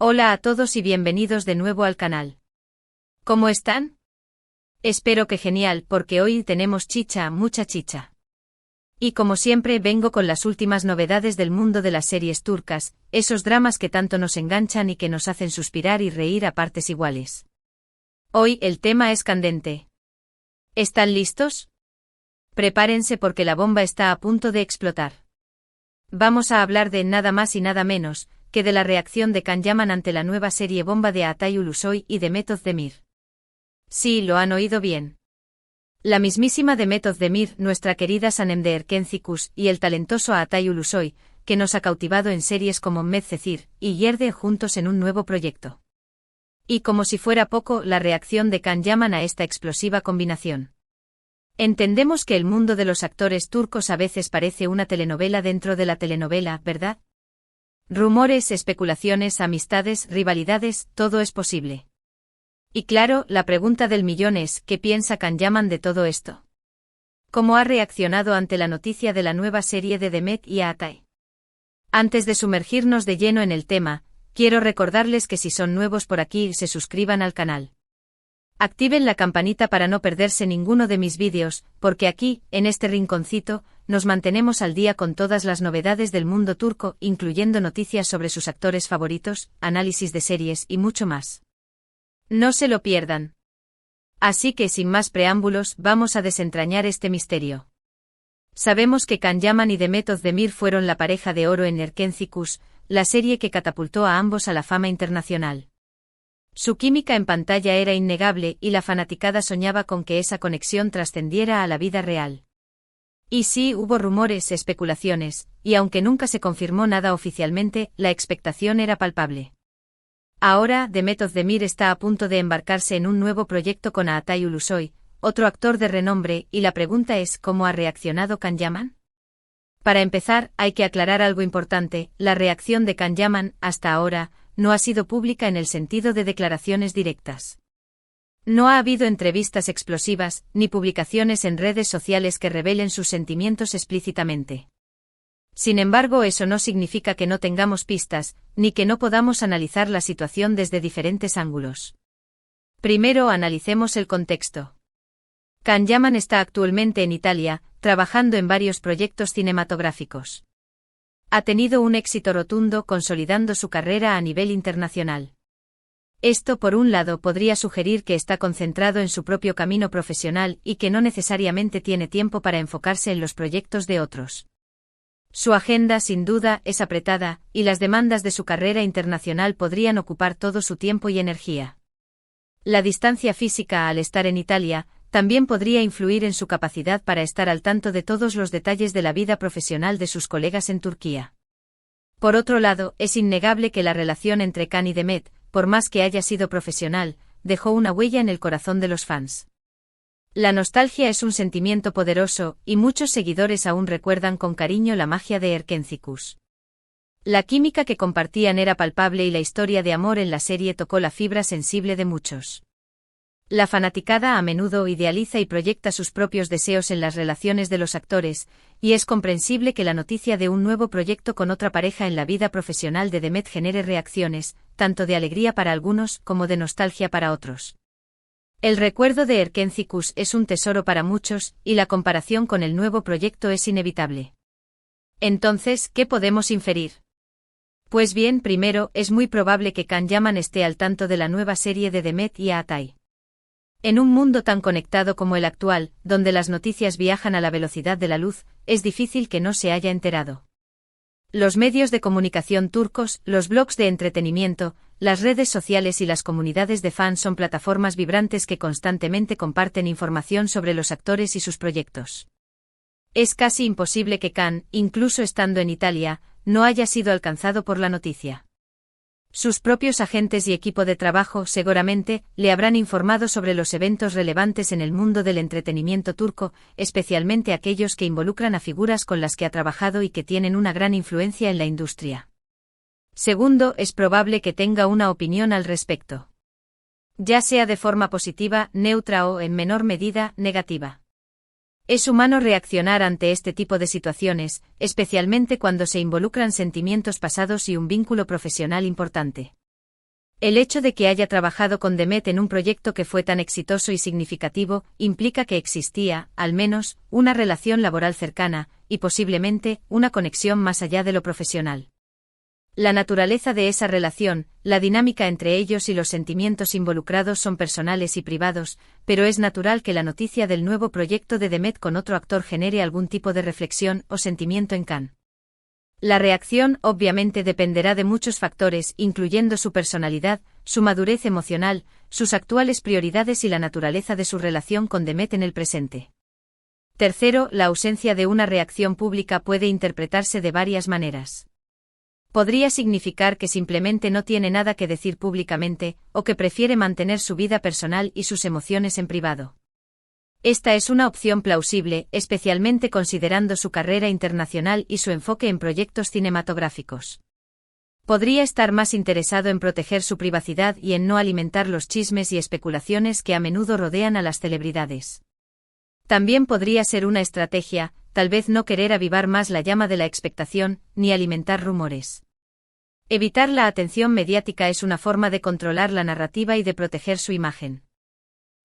Hola a todos y bienvenidos de nuevo al canal. ¿Cómo están? Espero que genial, porque hoy tenemos chicha, mucha chicha. Y como siempre vengo con las últimas novedades del mundo de las series turcas, esos dramas que tanto nos enganchan y que nos hacen suspirar y reír a partes iguales. Hoy el tema es candente. ¿Están listos? Prepárense porque la bomba está a punto de explotar. Vamos a hablar de nada más y nada menos que de la reacción de Can Yaman ante la nueva serie bomba de Atay Ulusoy y de Demet Özdemir. Sí, lo han oído bien. La mismísima Demet Özdemir, nuestra querida Sanem Erkencikus, y el talentoso Atay Ulusoy, que nos ha cautivado en series como Medcezir y Yerde juntos en un nuevo proyecto. Y como si fuera poco, la reacción de Can Yaman a esta explosiva combinación. Entendemos que el mundo de los actores turcos a veces parece una telenovela dentro de la telenovela, ¿verdad? Rumores, especulaciones, amistades, rivalidades, todo es posible. Y claro, la pregunta del millón es, ¿qué piensa Can Yaman de todo esto? ¿Cómo ha reaccionado ante la noticia de la nueva serie de Demet y Atay? Antes de sumergirnos de lleno en el tema, quiero recordarles que si son nuevos por aquí, se suscriban al canal. Activen la campanita para no perderse ninguno de mis vídeos, porque aquí, en este rinconcito, nos mantenemos al día con todas las novedades del mundo turco, incluyendo noticias sobre sus actores favoritos, análisis de series y mucho más. No se lo pierdan. Así que sin más preámbulos, vamos a desentrañar este misterio. Sabemos que Can Yaman y Demet Özdemir fueron la pareja de oro en Erkencikus, la serie que catapultó a ambos a la fama internacional. Su química en pantalla era innegable y la fanaticada soñaba con que esa conexión trascendiera a la vida real. Y sí, hubo rumores, especulaciones, y aunque nunca se confirmó nada oficialmente, la expectación era palpable. Ahora, Demet Özdemir está a punto de embarcarse en un nuevo proyecto con Atay Ulusoy, otro actor de renombre, y la pregunta es, ¿cómo ha reaccionado Can Yaman? Para empezar, hay que aclarar algo importante, la reacción de Can Yaman, hasta ahora, no ha sido pública en el sentido de declaraciones directas. No ha habido entrevistas explosivas, ni publicaciones en redes sociales que revelen sus sentimientos explícitamente. Sin embargo, eso no significa que no tengamos pistas, ni que no podamos analizar la situación desde diferentes ángulos. Primero, analicemos el contexto. Can Yaman está actualmente en Italia, trabajando en varios proyectos cinematográficos. Ha tenido un éxito rotundo consolidando su carrera a nivel internacional. Esto por un lado podría sugerir que está concentrado en su propio camino profesional y que no necesariamente tiene tiempo para enfocarse en los proyectos de otros. Su agenda sin duda es apretada, y las demandas de su carrera internacional podrían ocupar todo su tiempo y energía. La distancia física al estar en Italia también podría influir en su capacidad para estar al tanto de todos los detalles de la vida profesional de sus colegas en Turquía. Por otro lado, es innegable que la relación entre Can y Demet, por más que haya sido profesional, dejó una huella en el corazón de los fans. La nostalgia es un sentimiento poderoso, y muchos seguidores aún recuerdan con cariño la magia de Erkencikus. La química que compartían era palpable y la historia de amor en la serie tocó la fibra sensible de muchos. La fanaticada a menudo idealiza y proyecta sus propios deseos en las relaciones de los actores, y es comprensible que la noticia de un nuevo proyecto con otra pareja en la vida profesional de Demet genere reacciones, tanto de alegría para algunos como de nostalgia para otros. El recuerdo de Erkencikus es un tesoro para muchos, y la comparación con el nuevo proyecto es inevitable. Entonces, ¿qué podemos inferir? Pues bien, primero, es muy probable que Can Yaman esté al tanto de la nueva serie de Demet y Atay. En un mundo tan conectado como el actual, donde las noticias viajan a la velocidad de la luz, es difícil que no se haya enterado. Los medios de comunicación turcos, los blogs de entretenimiento, las redes sociales y las comunidades de fans son plataformas vibrantes que constantemente comparten información sobre los actores y sus proyectos. Es casi imposible que Can, incluso estando en Italia, no haya sido alcanzado por la noticia. Sus propios agentes y equipo de trabajo seguramente le habrán informado sobre los eventos relevantes en el mundo del entretenimiento turco, especialmente aquellos que involucran a figuras con las que ha trabajado y que tienen una gran influencia en la industria. Segundo, es probable que tenga una opinión al respecto. Ya sea de forma positiva, neutra o, en menor medida, negativa. Es humano reaccionar ante este tipo de situaciones, especialmente cuando se involucran sentimientos pasados y un vínculo profesional importante. El hecho de que haya trabajado con Demet en un proyecto que fue tan exitoso y significativo, implica que existía, al menos, una relación laboral cercana, y posiblemente, una conexión más allá de lo profesional. La naturaleza de esa relación, la dinámica entre ellos y los sentimientos involucrados son personales y privados, pero es natural que la noticia del nuevo proyecto de Demet con otro actor genere algún tipo de reflexión o sentimiento en Khan. La reacción, obviamente, dependerá de muchos factores, incluyendo su personalidad, su madurez emocional, sus actuales prioridades y la naturaleza de su relación con Demet en el presente. Tercero, la ausencia de una reacción pública puede interpretarse de varias maneras. Podría significar que simplemente no tiene nada que decir públicamente, o que prefiere mantener su vida personal y sus emociones en privado. Esta es una opción plausible, especialmente considerando su carrera internacional y su enfoque en proyectos cinematográficos. Podría estar más interesado en proteger su privacidad y en no alimentar los chismes y especulaciones que a menudo rodean a las celebridades. También podría ser una estrategia, tal vez no querer avivar más la llama de la expectación, ni alimentar rumores. Evitar la atención mediática es una forma de controlar la narrativa y de proteger su imagen.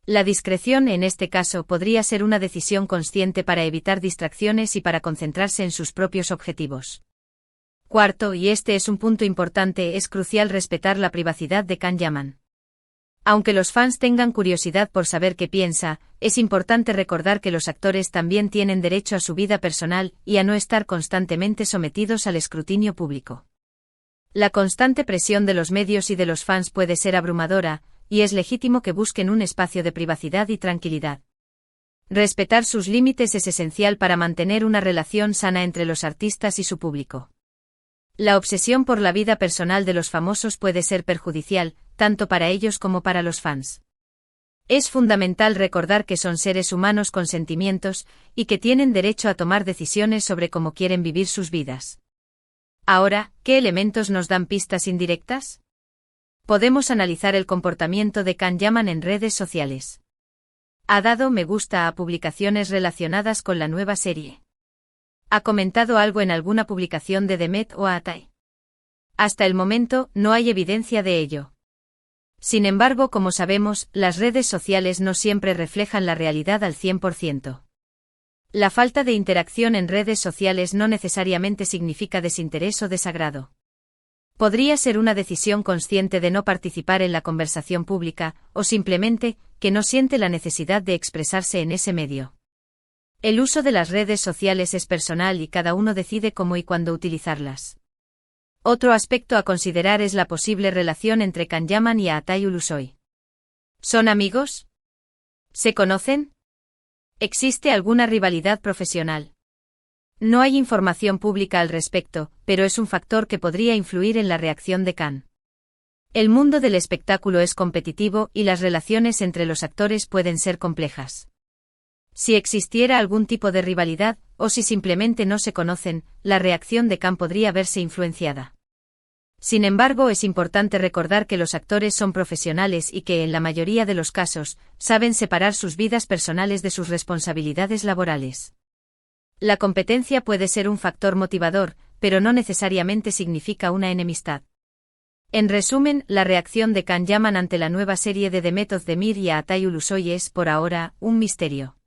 La discreción en este caso podría ser una decisión consciente para evitar distracciones y para concentrarse en sus propios objetivos. Cuarto, y este es un punto importante, es crucial respetar la privacidad de Khan Yaman. Aunque los fans tengan curiosidad por saber qué piensa, es importante recordar que los actores también tienen derecho a su vida personal y a no estar constantemente sometidos al escrutinio público. La constante presión de los medios y de los fans puede ser abrumadora, y es legítimo que busquen un espacio de privacidad y tranquilidad. Respetar sus límites es esencial para mantener una relación sana entre los artistas y su público. La obsesión por la vida personal de los famosos puede ser perjudicial, tanto para ellos como para los fans. Es fundamental recordar que son seres humanos con sentimientos, y que tienen derecho a tomar decisiones sobre cómo quieren vivir sus vidas. Ahora, ¿qué elementos nos dan pistas indirectas? Podemos analizar el comportamiento de Khan Yaman en redes sociales. Ha dado me gusta a publicaciones relacionadas con la nueva serie. ¿Ha comentado algo en alguna publicación de Demet o Atay? Hasta el momento, no hay evidencia de ello. Sin embargo, como sabemos, las redes sociales no siempre reflejan la realidad al 100%. La falta de interacción en redes sociales no necesariamente significa desinterés o desagrado. Podría ser una decisión consciente de no participar en la conversación pública, o simplemente, que no siente la necesidad de expresarse en ese medio. El uso de las redes sociales es personal y cada uno decide cómo y cuándo utilizarlas. Otro aspecto a considerar es la posible relación entre Khan Yaman y Atay Ulusoy. ¿Son amigos? ¿Se conocen? ¿Existe alguna rivalidad profesional? No hay información pública al respecto, pero es un factor que podría influir en la reacción de Khan. El mundo del espectáculo es competitivo y las relaciones entre los actores pueden ser complejas. Si existiera algún tipo de rivalidad, o si simplemente no se conocen, la reacción de Khan podría verse influenciada. Sin embargo, es importante recordar que los actores son profesionales y que, en la mayoría de los casos, saben separar sus vidas personales de sus responsabilidades laborales. La competencia puede ser un factor motivador, pero no necesariamente significa una enemistad. En resumen, la reacción de Khan Yaman ante la nueva serie de Demet Özdemir y Atay Ulusoy es, por ahora, un misterio.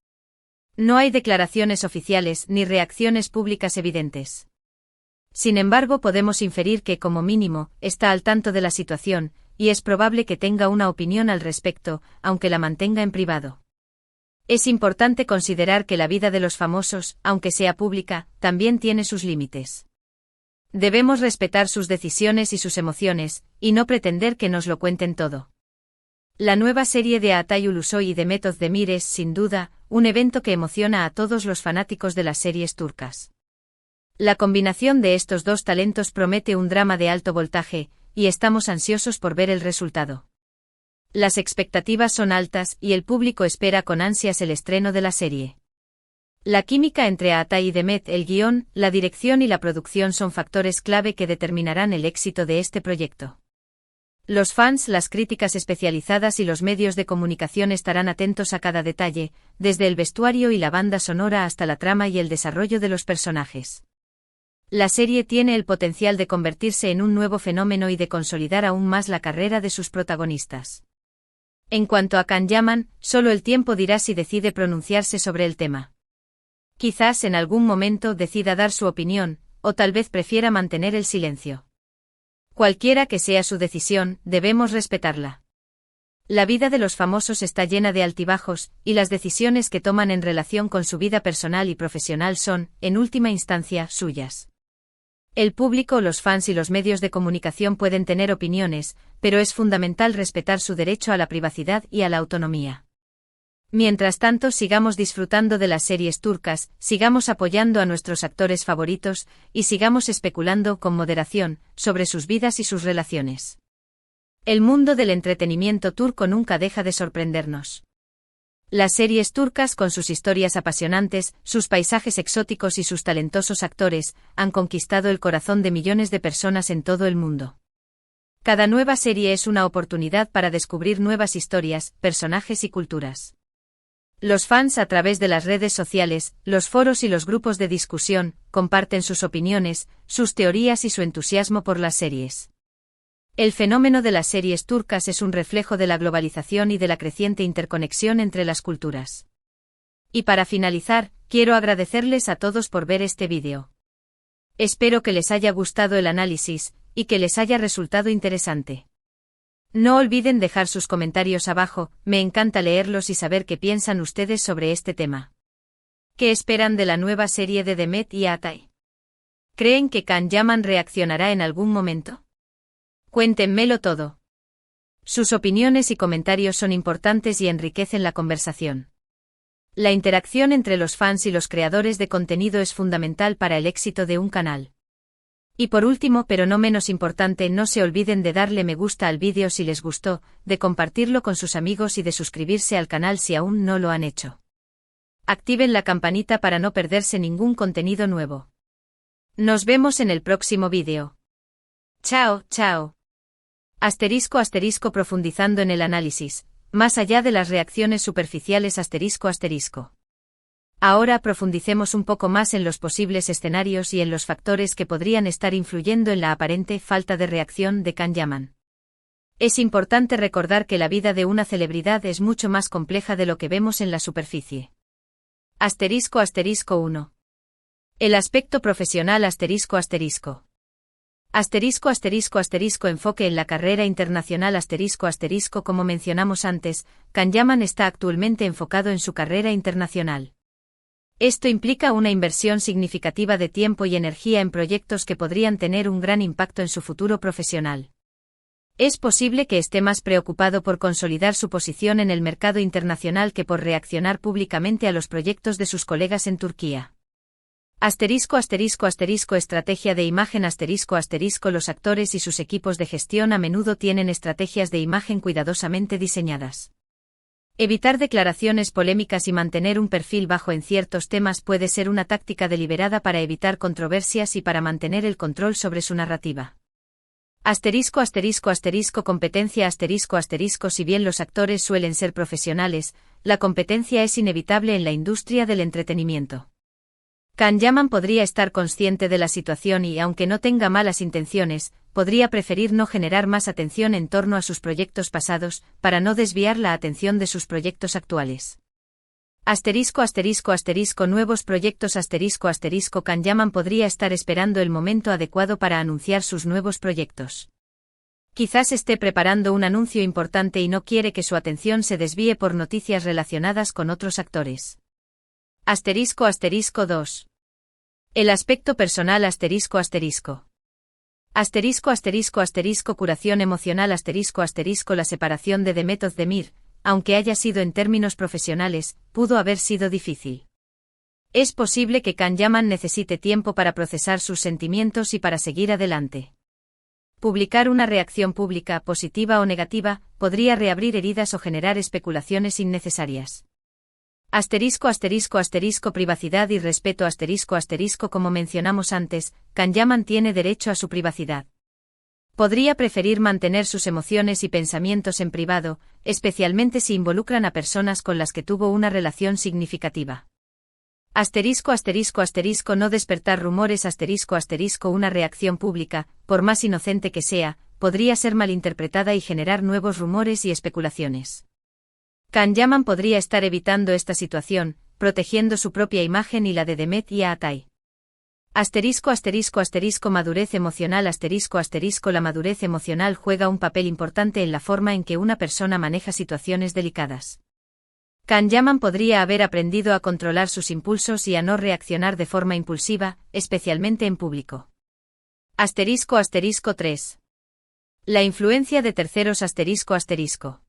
No hay declaraciones oficiales ni reacciones públicas evidentes. Sin embargo, podemos inferir que, como mínimo, está al tanto de la situación, y es probable que tenga una opinión al respecto, aunque la mantenga en privado. Es importante considerar que la vida de los famosos, aunque sea pública, también tiene sus límites. Debemos respetar sus decisiones y sus emociones, y no pretender que nos lo cuenten todo. La nueva serie de Atay Ulusoy y Demet Özdemir es, sin duda, un evento que emociona a todos los fanáticos de las series turcas. La combinación de estos dos talentos promete un drama de alto voltaje, y estamos ansiosos por ver el resultado. Las expectativas son altas y el público espera con ansias el estreno de la serie. La química entre Atay y Demet, el guión, la dirección y la producción son factores clave que determinarán el éxito de este proyecto. Los fans, las críticas especializadas y los medios de comunicación estarán atentos a cada detalle, desde el vestuario y la banda sonora hasta la trama y el desarrollo de los personajes. La serie tiene el potencial de convertirse en un nuevo fenómeno y de consolidar aún más la carrera de sus protagonistas. En cuanto a Can Yaman, solo el tiempo dirá si decide pronunciarse sobre el tema. Quizás en algún momento decida dar su opinión, o tal vez prefiera mantener el silencio. Cualquiera que sea su decisión, debemos respetarla. La vida de los famosos está llena de altibajos, y las decisiones que toman en relación con su vida personal y profesional son, en última instancia, suyas. El público, los fans y los medios de comunicación pueden tener opiniones, pero es fundamental respetar su derecho a la privacidad y a la autonomía. Mientras tanto, sigamos disfrutando de las series turcas, sigamos apoyando a nuestros actores favoritos, y sigamos especulando con moderación sobre sus vidas y sus relaciones. El mundo del entretenimiento turco nunca deja de sorprendernos. Las series turcas, con sus historias apasionantes, sus paisajes exóticos y sus talentosos actores, han conquistado el corazón de millones de personas en todo el mundo. Cada nueva serie es una oportunidad para descubrir nuevas historias, personajes y culturas. Los fans, a través de las redes sociales, los foros y los grupos de discusión, comparten sus opiniones, sus teorías y su entusiasmo por las series. El fenómeno de las series turcas es un reflejo de la globalización y de la creciente interconexión entre las culturas. Y para finalizar, quiero agradecerles a todos por ver este vídeo. Espero que les haya gustado el análisis, y que les haya resultado interesante. No olviden dejar sus comentarios abajo, me encanta leerlos y saber qué piensan ustedes sobre este tema. ¿Qué esperan de la nueva serie de Demet y Atay? ¿Creen que Can Yaman reaccionará en algún momento? Cuéntenmelo todo. Sus opiniones y comentarios son importantes y enriquecen la conversación. La interacción entre los fans y los creadores de contenido es fundamental para el éxito de un canal. Y por último, pero no menos importante, no se olviden de darle me gusta al vídeo si les gustó, de compartirlo con sus amigos y de suscribirse al canal si aún no lo han hecho. Activen la campanita para no perderse ningún contenido nuevo. Nos vemos en el próximo vídeo. Chao, chao. *** profundizando en el análisis, más allá de las reacciones superficiales ***. Ahora profundicemos un poco más en los posibles escenarios y en los factores que podrían estar influyendo en la aparente falta de reacción de Can Yaman. Es importante recordar que la vida de una celebridad es mucho más compleja de lo que vemos en la superficie. ***1. El aspecto profesional ***. Enfoque en la carrera internacional ***. Como mencionamos antes, Can Yaman está actualmente enfocado en su carrera internacional. Esto implica una inversión significativa de tiempo y energía en proyectos que podrían tener un gran impacto en su futuro profesional. Es posible que esté más preocupado por consolidar su posición en el mercado internacional que por reaccionar públicamente a los proyectos de sus colegas en Turquía. Estrategia de imagen Los actores y sus equipos de gestión a menudo tienen estrategias de imagen cuidadosamente diseñadas. Evitar declaraciones polémicas y mantener un perfil bajo en ciertos temas puede ser una táctica deliberada para evitar controversias y para mantener el control sobre su narrativa. Competencia Si bien los actores suelen ser profesionales, la competencia es inevitable en la industria del entretenimiento. Can Yaman podría estar consciente de la situación y, aunque no tenga malas intenciones, podría preferir no generar más atención en torno a sus proyectos pasados, para no desviar la atención de sus proyectos actuales. Nuevos proyectos Can Yaman podría estar esperando el momento adecuado para anunciar sus nuevos proyectos. Quizás esté preparando un anuncio importante y no quiere que su atención se desvíe por noticias relacionadas con otros actores. ***2. El aspecto personal Curación emocional La separación de Demet Özdemir, aunque haya sido en términos profesionales, pudo haber sido difícil. Es posible que Can Yaman necesite tiempo para procesar sus sentimientos y para seguir adelante. Publicar una reacción pública, positiva o negativa, podría reabrir heridas o generar especulaciones innecesarias. Privacidad y respeto Como mencionamos antes, Can Yaman tiene derecho a su privacidad. Podría preferir mantener sus emociones y pensamientos en privado, especialmente si involucran a personas con las que tuvo una relación significativa. Asterisco asterisco asterisco no despertar rumores asterisco asterisco una reacción pública, por más inocente que sea, podría ser malinterpretada y generar nuevos rumores y especulaciones. Can Yaman podría estar evitando esta situación, protegiendo su propia imagen y la de Demet y Atai. Asterisco asterisco asterisco madurez emocional asterisco asterisco la madurez emocional juega un papel importante en la forma en que una persona maneja situaciones delicadas. Can Yaman podría haber aprendido a controlar sus impulsos y a no reaccionar de forma impulsiva, especialmente en público. Asterisco asterisco 3. La influencia de terceros asterisco asterisco.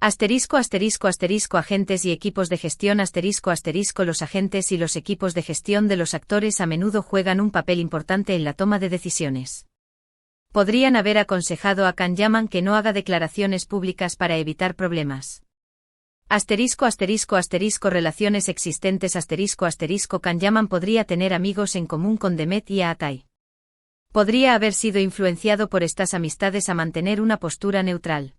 Asterisco asterisco asterisco agentes y equipos de gestión asterisco asterisco los agentes y los equipos de gestión de los actores a menudo juegan un papel importante en la toma de decisiones. Podrían haber aconsejado a Can Yaman que no haga declaraciones públicas para evitar problemas. Asterisco asterisco asterisco relaciones existentes asterisco asterisco Can Yaman podría tener amigos en común con Demet y Atai. Podría haber sido influenciado por estas amistades a mantener una postura neutral.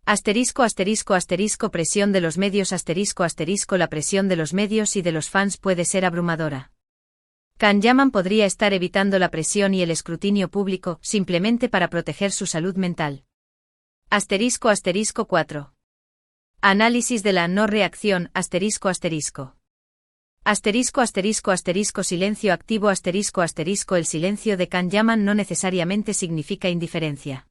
Asterisco asterisco asterisco presión de los medios asterisco asterisco la presión de los medios y de los fans puede ser abrumadora. Can Yaman podría estar evitando la presión y el escrutinio público simplemente para proteger su salud mental. Asterisco asterisco 4. Análisis de la no reacción asterisco asterisco. Asterisco asterisco asterisco silencio activo asterisco asterisco el silencio de Can Yaman no necesariamente significa indiferencia.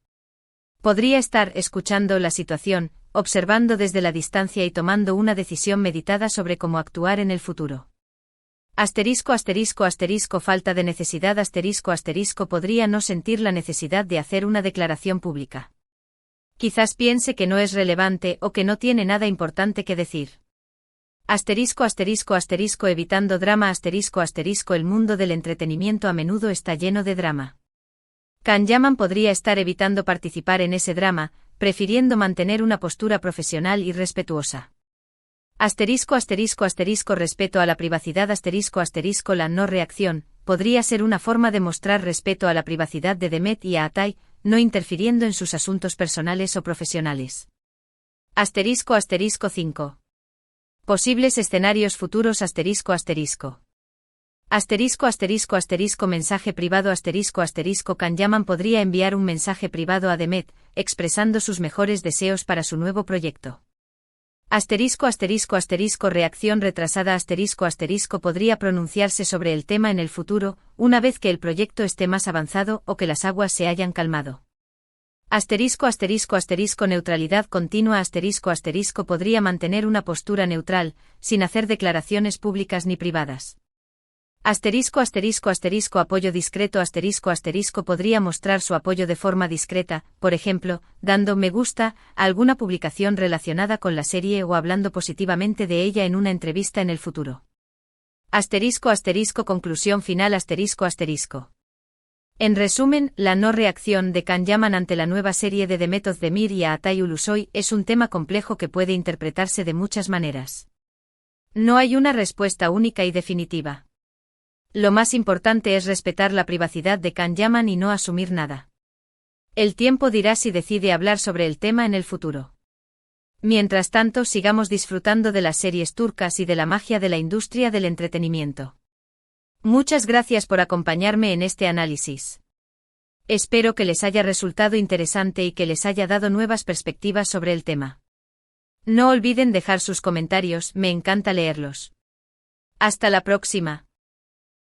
Podría estar escuchando la situación, observando desde la distancia y tomando una decisión meditada sobre cómo actuar en el futuro. Asterisco asterisco asterisco falta de necesidad asterisco asterisco podría no sentir la necesidad de hacer una declaración pública. Quizás piense que no es relevante o que no tiene nada importante que decir. Asterisco asterisco asterisco evitando drama asterisco asterisco el mundo del entretenimiento a menudo está lleno de drama. Can Yaman podría estar evitando participar en ese drama, prefiriendo mantener una postura profesional y respetuosa. Asterisco asterisco asterisco respeto a la privacidad asterisco asterisco la no reacción, podría ser una forma de mostrar respeto a la privacidad de Demet y Atai, no interfiriendo en sus asuntos personales o profesionales. Asterisco asterisco 5. Posibles escenarios futuros asterisco asterisco. Asterisco asterisco asterisco mensaje privado asterisco asterisco Can Yaman podría enviar un mensaje privado a Demet, expresando sus mejores deseos para su nuevo proyecto. Asterisco asterisco asterisco reacción retrasada asterisco asterisco podría pronunciarse sobre el tema en el futuro, una vez que el proyecto esté más avanzado o que las aguas se hayan calmado. Asterisco asterisco asterisco neutralidad continua asterisco asterisco podría mantener una postura neutral, sin hacer declaraciones públicas ni privadas. Asterisco asterisco asterisco apoyo discreto asterisco asterisco podría mostrar su apoyo de forma discreta, por ejemplo, dando me gusta a alguna publicación relacionada con la serie o hablando positivamente de ella en una entrevista en el futuro. Asterisco asterisco conclusión final asterisco asterisco. En resumen, la no reacción de Can Yaman ante la nueva serie de Demet Özdemir y Atai Ulusoy es un tema complejo que puede interpretarse de muchas maneras. No hay una respuesta única y definitiva. Lo más importante es respetar la privacidad de Can Yaman y no asumir nada. El tiempo dirá si decide hablar sobre el tema en el futuro. Mientras tanto, sigamos disfrutando de las series turcas y de la magia de la industria del entretenimiento. Muchas gracias por acompañarme en este análisis. Espero que les haya resultado interesante y que les haya dado nuevas perspectivas sobre el tema. No olviden dejar sus comentarios, me encanta leerlos. Hasta la próxima.